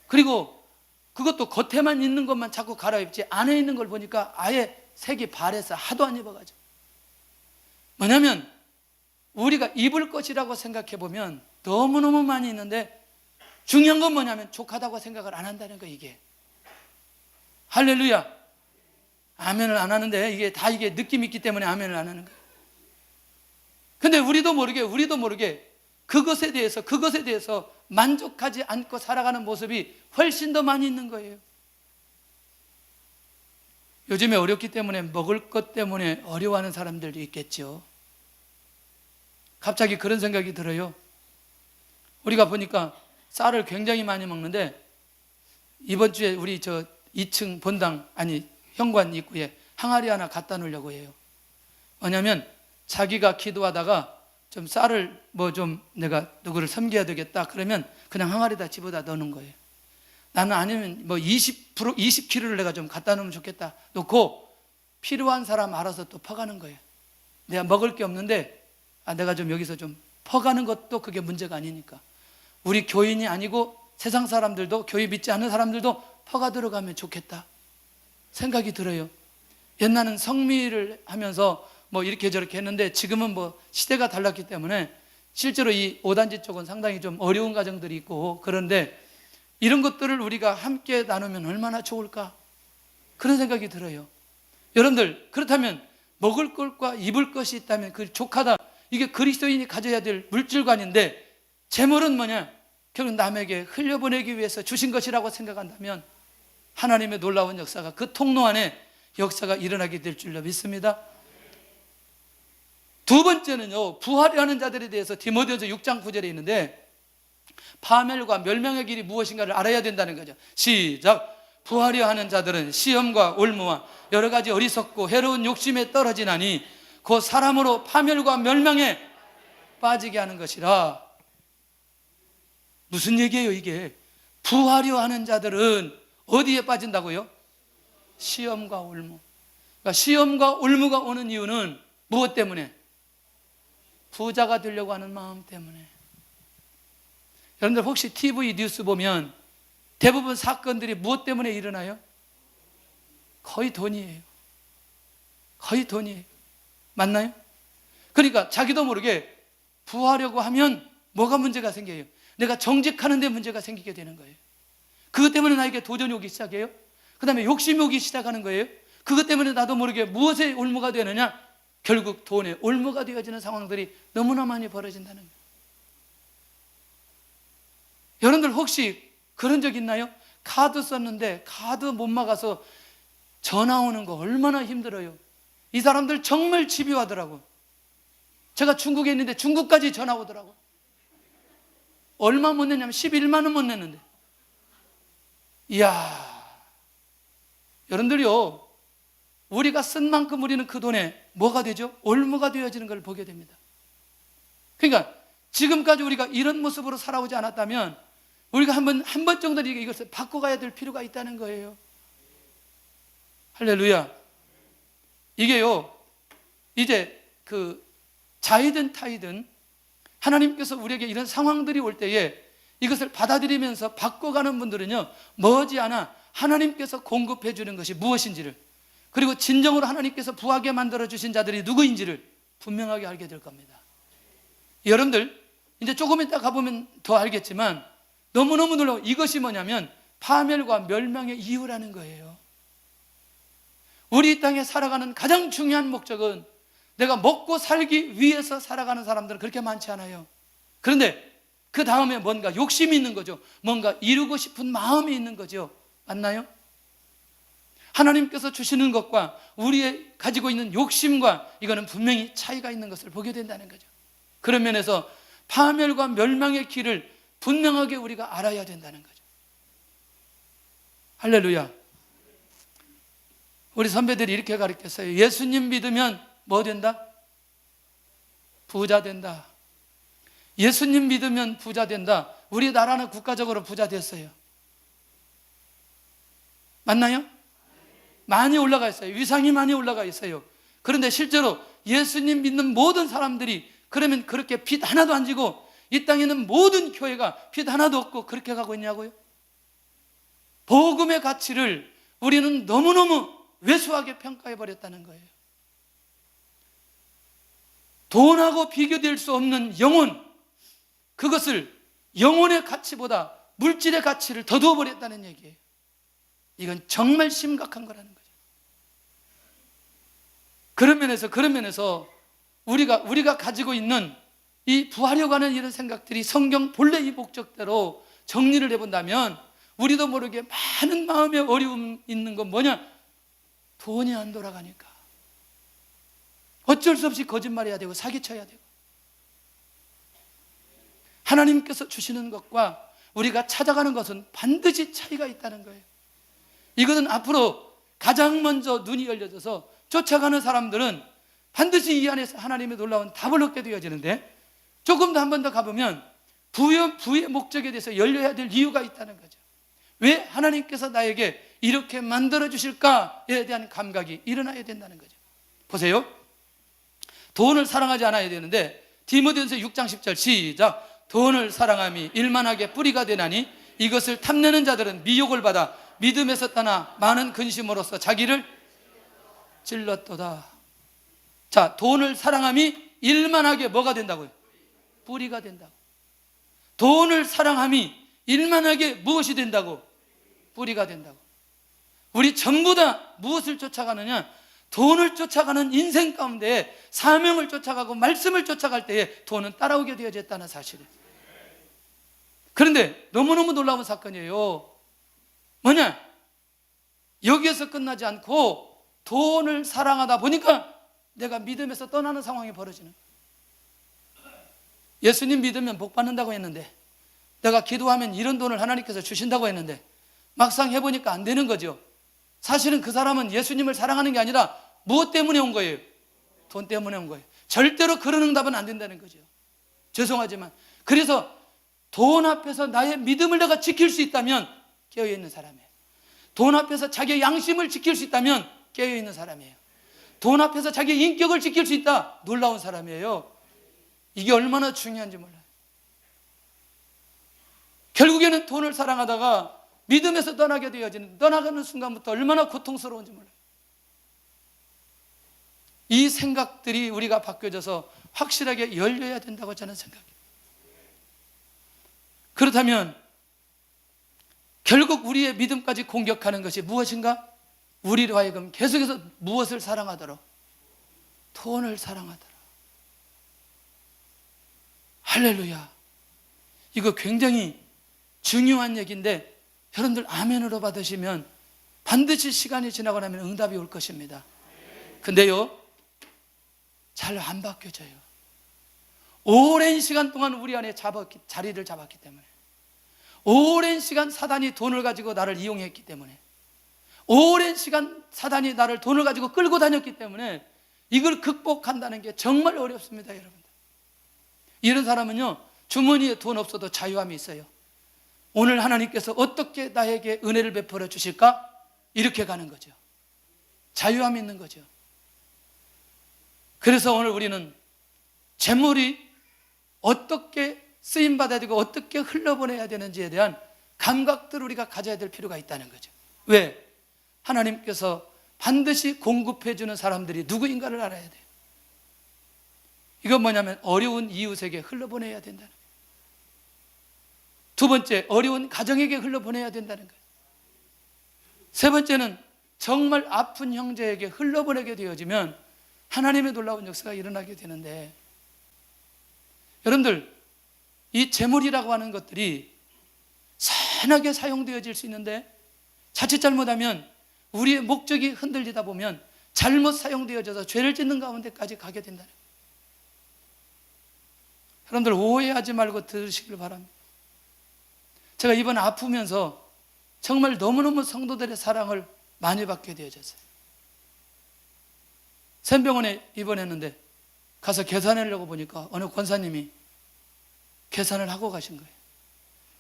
그리고 그것도 겉에만 있는 것만 자꾸 갈아입지 안에 있는 걸 보니까 아예 색이 바래서 하도 안 입어가지고. 뭐냐면 우리가 입을 것이라고 생각해 보면 너무너무 많이 있는데 중요한 건 뭐냐면 족하다고 생각을 안 한다는 거. 이게 할렐루야. 아멘을 안 하는데 이게 다 이게 느낌이 있기 때문에 아멘을 안 하는 거예요. 근데 우리도 모르게 그것에 대해서 만족하지 않고 살아가는 모습이 훨씬 더 많이 있는 거예요. 요즘에 어렵기 때문에 먹을 것 때문에 어려워하는 사람들도 있겠죠. 갑자기 그런 생각이 들어요. 우리가 보니까 쌀을 굉장히 많이 먹는데 이번 주에 우리 저 2층 본당 현관 입구에 항아리 하나 갖다 놓으려고 해요. 뭐냐면 자기가 기도하다가 좀 쌀을 내가 누구를 섬겨야 되겠다 그러면 그냥 항아리에다 집어다 넣는 거예요. 나는 아니면 20kg를 내가 좀 갖다 놓으면 좋겠다 놓고 필요한 사람 알아서 또 퍼가는 거예요. 내가 먹을 게 없는데 내가 좀 여기서 좀 퍼가는 것도 그게 문제가 아니니까. 우리 교인이 아니고 세상 사람들도, 교회 믿지 않는 사람들도 퍼가 들어가면 좋겠다 생각이 들어요. 옛날은 성미를 하면서 이렇게 저렇게 했는데 지금은 시대가 달랐기 때문에 실제로 이 5단지 쪽은 상당히 좀 어려운 가정들이 있고, 그런데 이런 것들을 우리가 함께 나누면 얼마나 좋을까 그런 생각이 들어요. 여러분들, 그렇다면 먹을 것과 입을 것이 있다면 그 족하다, 이게 그리스도인이 가져야 될 물질관인데 재물은 뭐냐? 결국 남에게 흘려보내기 위해서 주신 것이라고 생각한다면 하나님의 놀라운 역사가 그 통로 안에 역사가 일어나게 될 줄로 믿습니다. 두 번째는요, 부활이 하는 자들에 대해서 디모데전서 6장 9절에 있는데 파멸과 멸망의 길이 무엇인가를 알아야 된다는 거죠. 시작. 부활이 하는 자들은 시험과 올무와 여러 가지 어리석고 해로운 욕심에 떨어지나니 그 사람으로 파멸과 멸망에 빠지게 하는 것이라. 무슨 얘기예요 이게? 부활이여 하는 자들은 어디에 빠진다고요? 시험과 올무. 그러니까 시험과 올무가 오는 이유는 무엇 때문에? 부자가 되려고 하는 마음 때문에. 여러분들 혹시 TV 뉴스 보면 대부분 사건들이 무엇 때문에 일어나요? 거의 돈이에요. 거의 돈이에요. 맞나요? 그러니까 자기도 모르게 부하려고 하면 뭐가 문제가 생겨요? 내가 정직하는 데 문제가 생기게 되는 거예요. 그것 때문에 나에게 도전이 오기 시작해요. 그 다음에 욕심이 오기 시작하는 거예요. 그것 때문에 나도 모르게 무엇에 올무가 되느냐? 결국 돈에 올무가 되어지는 상황들이 너무나 많이 벌어진다는 거예요. 여러분들 혹시 그런 적 있나요? 카드 썼는데 카드 못 막아서 전화 오는 거 얼마나 힘들어요. 이 사람들 정말 집요하더라고. 제가 중국에 있는데 중국까지 전화 오더라고. 얼마 못 냈냐면 11만 원 못 냈는데. 이야, 여러분들요, 우리가 쓴 만큼 우리는 그 돈에 뭐가 되죠? 올무가 되어지는 걸 보게 됩니다. 그러니까 지금까지 우리가 이런 모습으로 살아오지 않았다면 우리가 한 번 정도는 이것을 바꿔가야 될 필요가 있다는 거예요. 할렐루야. 이게요, 이제 자이든 타이든 하나님께서 우리에게 이런 상황들이 올 때에 이것을 받아들이면서 바꿔가는 분들은요, 머지않아 하나님께서 공급해 주는 것이 무엇인지를, 그리고 진정으로 하나님께서 부하게 만들어 주신 자들이 누구인지를 분명하게 알게 될 겁니다. 여러분들 이제 조금 이따 가보면 더 알겠지만 너무너무 놀라워. 이것이 뭐냐면 파멸과 멸망의 이유라는 거예요. 우리 이 땅에 살아가는 가장 중요한 목적은 내가 먹고 살기 위해서 살아가는 사람들은 그렇게 많지 않아요. 그런데 그 다음에 뭔가 욕심이 있는 거죠. 뭔가 이루고 싶은 마음이 있는 거죠. 맞나요? 하나님께서 주시는 것과 우리의 가지고 있는 욕심과 이거는 분명히 차이가 있는 것을 보게 된다는 거죠. 그런 면에서 파멸과 멸망의 길을 분명하게 우리가 알아야 된다는 거죠. 할렐루야. 우리 선배들이 이렇게 가르쳤어요. 예수님 믿으면 뭐 된다? 부자 된다. 예수님 믿으면 부자 된다. 우리나라는 국가적으로 부자 됐어요. 맞나요? 많이 올라가 있어요. 위상이 많이 올라가 있어요. 그런데 실제로 예수님 믿는 모든 사람들이 그러면 그렇게 빚 하나도 안 지고 이 땅에 있는 모든 교회가 빚 하나도 없고 그렇게 가고 있냐고요? 복음의 가치를 우리는 너무너무 왜소하게 평가해버렸다는 거예요. 돈하고 비교될 수 없는 영혼, 그것을 영혼의 가치보다 물질의 가치를 더 두어버렸다는 얘기예요. 이건 정말 심각한 거라는 거죠. 그런 면에서 우리가 가지고 있는 이 부하려고 하는 이런 생각들이 성경 본래 이 목적대로 정리를 해본다면 우리도 모르게 많은 마음의 어려움 있는 건 뭐냐? 돈이 안 돌아가니까 어쩔 수 없이 거짓말해야 되고 사기쳐야 되고, 하나님께서 주시는 것과 우리가 찾아가는 것은 반드시 차이가 있다는 거예요. 이것은 앞으로 가장 먼저 눈이 열려져서 쫓아가는 사람들은 반드시 이 안에서 하나님의 놀라운 답을 얻게 되어지는데, 조금 더 한 번 더 가보면 부의 목적에 대해서 열려야 될 이유가 있다는 거죠. 왜 하나님께서 나에게 이렇게 만들어 주실까에 대한 감각이 일어나야 된다는 거죠. 보세요. 돈을 사랑하지 않아야 되는데 디모데전서 6장 10절 시작. 돈을 사랑함이 일만하게 뿌리가 되나니 이것을 탐내는 자들은 미혹을 받아 믿음에서 떠나 많은 근심으로써 자기를 찔렀도다. 자, 돈을 사랑함이 일만하게 뭐가 된다고요? 뿌리가 된다고. 돈을 사랑함이 일만하게 무엇이 된다고? 뿌리가 된다고. 우리 전부 다 무엇을 쫓아가느냐? 돈을 쫓아가는 인생 가운데 사명을 쫓아가고 말씀을 쫓아갈 때에 돈은 따라오게 되어졌다는 사실이에요. 그런데 너무너무 놀라운 사건이에요. 뭐냐? 여기에서 끝나지 않고 돈을 사랑하다 보니까 내가 믿음에서 떠나는 상황이 벌어지는 거예요. 예수님 믿으면 복 받는다고 했는데, 내가 기도하면 이런 돈을 하나님께서 주신다고 했는데 막상 해보니까 안 되는 거죠. 사실은 그 사람은 예수님을 사랑하는 게 아니라 무엇 때문에 온 거예요? 돈 때문에 온 거예요. 절대로 그런 응답은 안 된다는 거죠. 죄송하지만. 그래서 돈 앞에서 나의 믿음을 내가 지킬 수 있다면 깨어있는 사람이에요. 돈 앞에서 자기의 양심을 지킬 수 있다면 깨어있는 사람이에요. 돈 앞에서 자기의 인격을 지킬 수 있다, 놀라운 사람이에요. 이게 얼마나 중요한지 몰라요. 결국에는 돈을 사랑하다가 믿음에서 떠나게 되어지는, 떠나가는 순간부터 얼마나 고통스러운지 몰라요. 이 생각들이 우리가 바뀌어져서 확실하게 열려야 된다고 저는 생각해요. 그렇다면 결국 우리의 믿음까지 공격하는 것이 무엇인가? 우리로 하여금 계속해서 무엇을 사랑하도록? 돈을 사랑하도록. 할렐루야. 이거 굉장히 중요한 얘기인데 여러분들 아멘으로 받으시면 반드시 시간이 지나고 나면 응답이 올 것입니다. 근데요, 잘 안 바뀌어져요. 오랜 시간 동안 우리 안에 자리를 잡았기 때문에, 오랜 시간 사단이 돈을 가지고 나를 이용했기 때문에, 오랜 시간 사단이 나를 돈을 가지고 끌고 다녔기 때문에 이걸 극복한다는 게 정말 어렵습니다, 여러분들. 이런 사람은요, 주머니에 돈 없어도 자유함이 있어요. 오늘 하나님께서 어떻게 나에게 은혜를 베풀어 주실까? 이렇게 가는 거죠. 자유함이 있는 거죠. 그래서 오늘 우리는 재물이 어떻게 쓰임받아야 되고 어떻게 흘러보내야 되는지에 대한 감각들을 우리가 가져야 될 필요가 있다는 거죠. 왜? 하나님께서 반드시 공급해 주는 사람들이 누구인가를 알아야 돼요. 이건 뭐냐면 어려운 이웃에게 흘러보내야 된다는 거예요. 두 번째, 어려운 가정에게 흘러보내야 된다는 거예요. 세 번째는 정말 아픈 형제에게 흘러보내게 되어지면 하나님의 놀라운 역사가 일어나게 되는데, 여러분들 이 재물이라고 하는 것들이 선하게 사용되어질 수 있는데 자칫 잘못하면 우리의 목적이 흔들리다 보면 잘못 사용되어져서 죄를 짓는 가운데까지 가게 된다는 거예요. 여러분들 오해하지 말고 들으시길 바랍니다. 제가 이번에 아프면서 정말 너무너무 성도들의 사랑을 많이 받게 되어졌어요. 샘병원에 입원했는데 가서 계산하려고 보니까 어느 권사님이 계산을 하고 가신 거예요.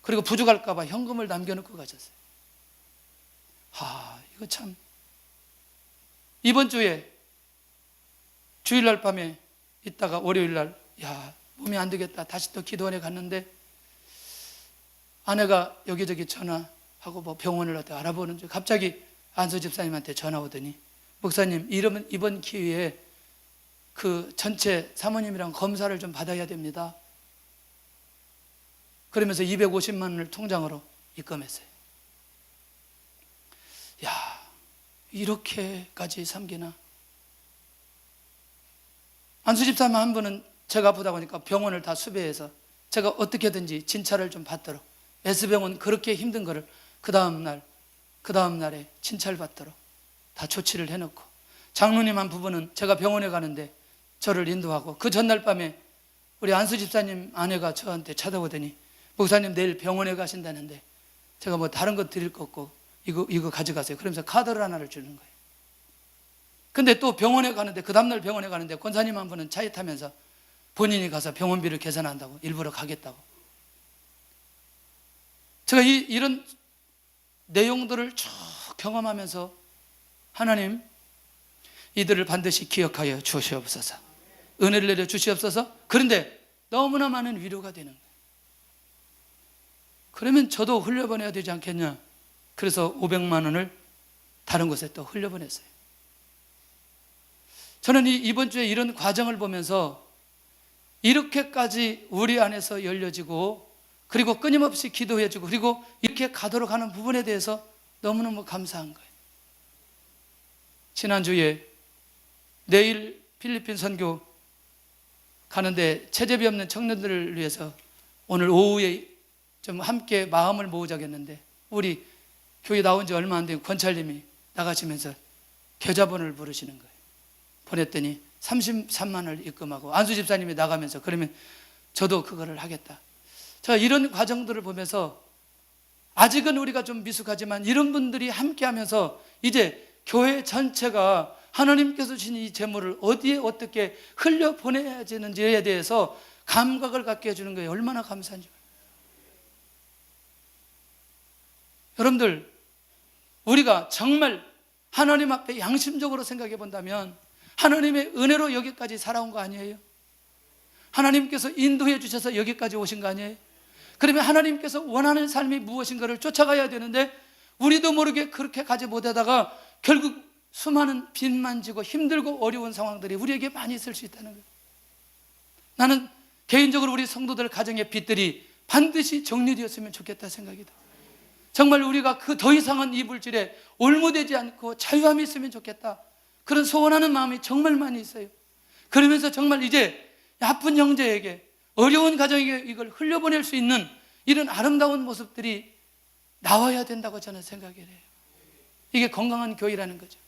그리고 부족할까 봐 현금을 남겨놓고 가셨어요. 이거 참. 이번 주에 주일날 밤에 있다가 월요일날 몸이 안 되겠다, 다시 또 기도원에 갔는데 아내가 여기저기 전화하고 뭐 병원을 어떻게 알아보는 중 갑자기 안수 집사님한테 전화 오더니, 목사님 이번 기회에 그 전체 사모님이랑 검사를 좀 받아야 됩니다. 그러면서 250만 원을 통장으로 입금했어요. 이렇게까지 섬기나? 안수 집사님 한 분은 제가 아프다고 하니까 병원을 다 수배해서 제가 어떻게든지 진찰을 좀 받도록, S병원 그렇게 힘든 거를 그 다음날에 진찰 받도록 다 조치를 해놓고, 장로님 한 부분은 제가 병원에 가는데 저를 인도하고, 그 전날 밤에 우리 안수 집사님 아내가 저한테 찾아오더니, 목사님 내일 병원에 가신다는데 제가 뭐 다른 거 드릴 거 없고 이거 가져가세요. 그러면서 카드를 하나를 주는 거예요. 근데 또 병원에 가는데, 그 다음날 병원에 가는데 권사님 한 분은 차에 타면서 본인이 가서 병원비를 계산한다고, 일부러 가겠다고. 제가 이런 내용들을 쭉 경험하면서, 하나님 이들을 반드시 기억하여 주시옵소서, 은혜를 내려 주시옵소서. 그런데 너무나 많은 위로가 되는 거예요. 그러면 저도 흘려보내야 되지 않겠냐. 그래서 500만 원을 다른 곳에 또 흘려보냈어요. 저는 이번 주에 이런 과정을 보면서 이렇게까지 우리 안에서 열려지고, 그리고 끊임없이 기도해주고, 그리고 이렇게 가도록 하는 부분에 대해서 너무너무 감사한 거예요. 지난주에 내일 필리핀 선교 가는데 체제비 없는 청년들을 위해서 오늘 오후에 좀 함께 마음을 모으자고 했는데, 우리 교회 나온 지 얼마 안 된 권찰님이 나가시면서 계좌번호를 부르시는 거예요. 보냈더니 33만 원을 입금하고, 안수 집사님이 나가면서 그러면 저도 그거를 하겠다. 제가 이런 과정들을 보면서 아직은 우리가 좀 미숙하지만 이런 분들이 함께 하면서 이제 교회 전체가 하나님께서 주신 이 재물을 어디에 어떻게 흘려보내야 되는지에 대해서 감각을 갖게 해주는 거예요. 얼마나 감사한지. 여러분들, 우리가 정말 하나님 앞에 양심적으로 생각해 본다면 하나님의 은혜로 여기까지 살아온 거 아니에요? 하나님께서 인도해 주셔서 여기까지 오신 거 아니에요? 그러면 하나님께서 원하는 삶이 무엇인가를 쫓아가야 되는데, 우리도 모르게 그렇게 가지 못하다가 결국 수많은 빚만 지고 힘들고 어려운 상황들이 우리에게 많이 있을 수 있다는 거예요. 나는 개인적으로 우리 성도들 가정의 빚들이 반드시 정리되었으면 좋겠다 생각이 듭니다. 정말 우리가 그 더 이상은 이 물질에 올무되지 않고 자유함이 있으면 좋겠다, 그런 소원하는 마음이 정말 많이 있어요. 그러면서 정말 이제 아픈 형제에게, 어려운 가정에게 이걸 흘려보낼 수 있는 이런 아름다운 모습들이 나와야 된다고 저는 생각을 해요. 이게 건강한 교회라는 거죠.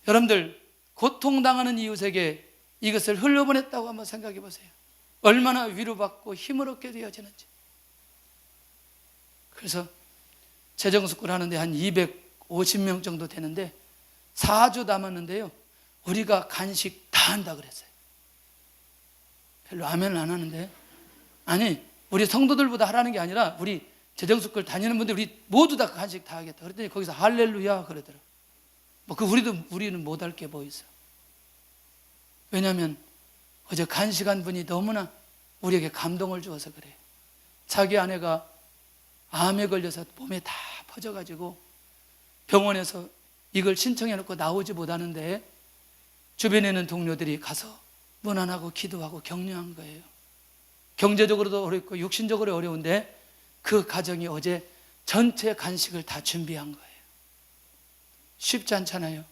여러분들, 고통당하는 이웃에게 이것을 흘려보냈다고 한번 생각해 보세요. 얼마나 위로받고 힘을 얻게 되어지는지. 그래서 재정숙을 하는데 한 250명 정도 되는데 4주 남았는데요, 우리가 간식 다 한다 그랬어요. 별로 아멘을 안 하는데, 아니 우리 성도들보다 하라는 게 아니라 우리 재정숙을 다니는 분들 우리 모두 다 간식 다 하겠다 그랬더니 거기서 할렐루야 그러더라고요. 우리는 못할 게 뭐 있어. 왜냐하면 어제 간식한 분이 너무나 우리에게 감동을 주어서 그래요. 자기 아내가 암에 걸려서 몸에 다 퍼져가지고 병원에서 이걸 신청해놓고 나오지 못하는데 주변에 있는 동료들이 가서 문안하고 기도하고 격려한 거예요. 경제적으로도 어렵고 육신적으로 어려운데 그 가정이 어제 전체 간식을 다 준비한 거예요. 쉽지 않잖아요.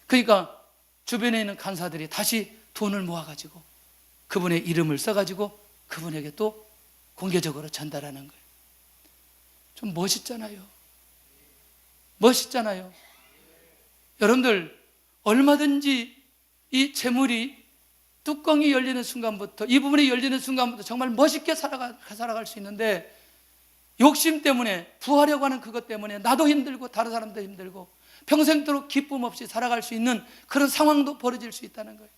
그러니까 주변에 있는 간사들이 다시 돈을 모아가지고 그분의 이름을 써가지고 그분에게 또 공개적으로 전달하는 거예요. 좀 멋있잖아요. 멋있잖아요. 여러분들, 얼마든지 이 재물이 뚜껑이 열리는 순간부터, 이 부분이 열리는 순간부터 정말 멋있게 살아갈 수 있는데, 욕심 때문에, 부하려고 하는 그것 때문에 나도 힘들고 다른 사람도 힘들고 평생도록 기쁨 없이 살아갈 수 있는 그런 상황도 벌어질 수 있다는 거예요.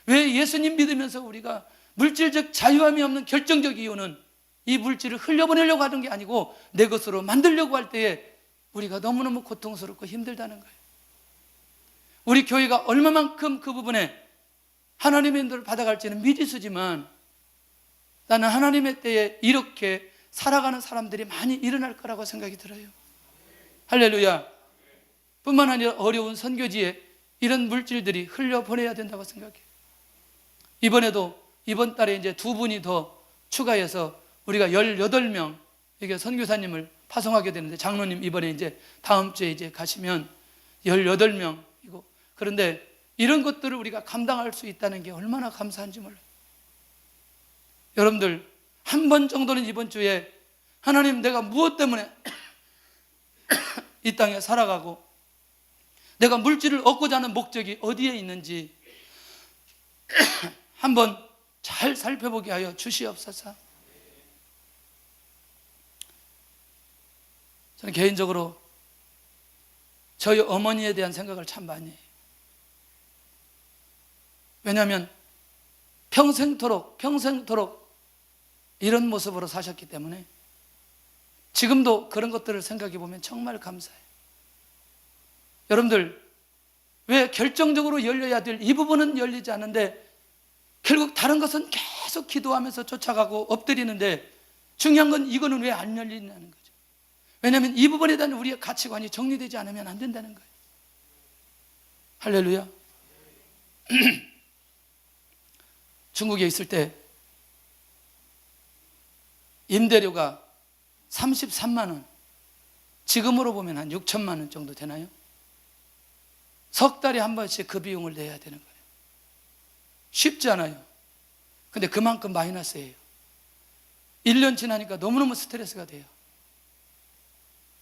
왜 예수님 믿으면서 우리가 물질적 자유함이 없는 결정적 이유는 이 물질을 흘려보내려고 하는 게 아니고 내 것으로 만들려고 할 때에 우리가 너무너무 고통스럽고 힘들다는 거예요. 우리 교회가 얼마만큼 그 부분에 하나님의 인도를 받아갈지는 미지수지만 나는 하나님의 때에 이렇게 살아가는 사람들이 많이 일어날 거라고 생각이 들어요. 할렐루야. 뿐만 아니라 어려운 선교지에 이런 물질들이 흘려보내야 된다고 생각해요. 이번 달에 이제 2분이 더 추가해서 우리가 18명 이게 선교사님을 파송하게 되는데, 장로님 이번에 이제 다음 주에 이제 가시면 18명이고, 그런데 이런 것들을 우리가 감당할 수 있다는 게 얼마나 감사한지 몰라요. 여러분들 한 번 정도는 이번 주에 하나님, 내가 무엇 때문에 이 땅에 살아가고 내가 물질을 얻고자 하는 목적이 어디에 있는지 한번 잘 살펴보게 하여 주시옵소서. 저는 개인적으로 저희 어머니에 대한 생각을 참 많이 해요. 왜냐하면 평생토록 이런 모습으로 사셨기 때문에 지금도 그런 것들을 생각해 보면 정말 감사해요. 여러분들, 왜 결정적으로 열려야 될 이 부분은 열리지 않는데 결국 다른 것은 계속 기도하면서 쫓아가고 엎드리는데, 중요한 건 이거는 왜 안 열리냐는 거죠. 왜냐하면 이 부분에 대한 우리의 가치관이 정리되지 않으면 안 된다는 거예요. 할렐루야. 중국에 있을 때 임대료가 33만 원, 지금으로 보면 한 6천만 원 정도 되나요? 석 달에 한 번씩 그 비용을 내야 되는 거예요. 쉽지 않아요. 근데 그만큼 마이너스예요. 1년 지나니까 너무너무 스트레스가 돼요.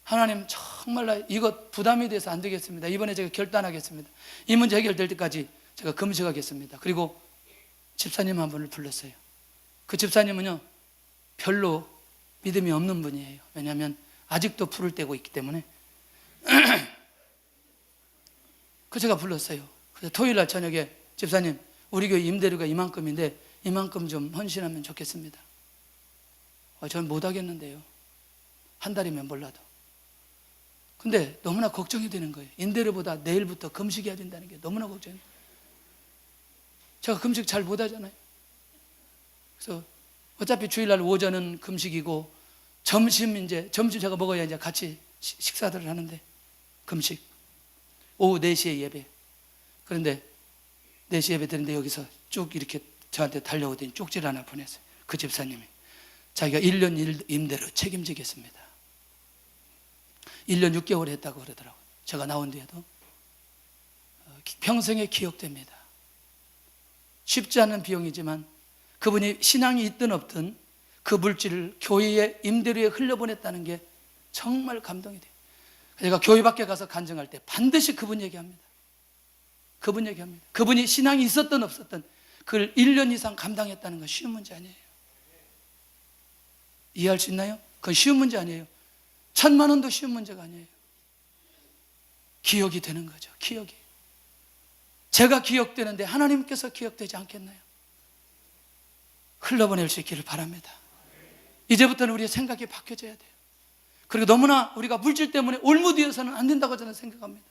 하나님, 정말 이것 부담이 돼서 안 되겠습니다. 이번에 제가 결단하겠습니다. 이 문제 해결될 때까지 제가 금식하겠습니다. 그리고 집사님 한 분을 불렀어요. 그 집사님은요, 별로 믿음이 없는 분이에요. 왜냐하면 아직도 불을 떼고 있기 때문에. 그 제가 불렀어요. 그래서 토요일 날 저녁에, 집사님, 우리 교회 임대료가 이만큼인데 이만큼 좀 헌신하면 좋겠습니다. 저는 못하겠는데요. 한 달이면 몰라도. 근데 너무나 걱정이 되는 거예요. 임대료보다 내일부터 금식해야 된다는 게 너무나 걱정이 돼요. 제가 금식 잘 못하잖아요. 그래서 어차피 주일날 오전은 금식이고 점심 제가 먹어야 이제 같이 식사들을 하는데 금식. 오후 4시에 예배. 그런데 4시 예배 드는데 여기서 쭉 이렇게 저한테 달려오더니 쪽지를 하나 보냈어요. 그 집사님이 자기가 1년 임대료 책임지겠습니다. 1년 6개월 했다고 그러더라고요. 제가 나온 뒤에도 평생에 기억됩니다. 쉽지 않은 비용이지만 그분이 신앙이 있든 없든 그 물질을 교회의 임대료에 흘려보냈다는 게 정말 감동이 돼요. 제가 교회 밖에 가서 간증할 때 반드시 그분 얘기합니다. 그분이 신앙이 있었든 없었든 그걸 1년 이상 감당했다는 건 쉬운 문제 아니에요. 이해할 수 있나요? 그건 쉬운 문제 아니에요. 1,000만 원도 쉬운 문제가 아니에요. 기억이 되는 거죠. 기억이. 제가 기억되는데 하나님께서 기억되지 않겠나요? 흘러보낼 수 있기를 바랍니다. 이제부터는 우리의 생각이 바뀌어져야 돼요. 그리고 너무나 우리가 물질 때문에 올무되어서는 안 된다고 저는 생각합니다.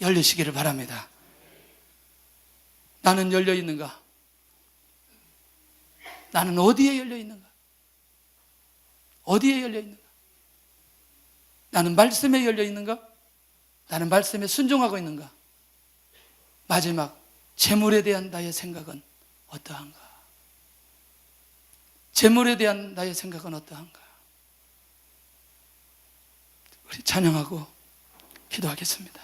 열리시기를 바랍니다. 나는 열려 있는가? 나는 어디에 열려 있는가? 어디에 열려 있는가? 나는 말씀에 열려 있는가? 나는 말씀에 순종하고 있는가? 마지막, 재물에 대한 나의 생각은 어떠한가? 재물에 대한 나의 생각은 어떠한가? 우리 찬양하고 기도하겠습니다.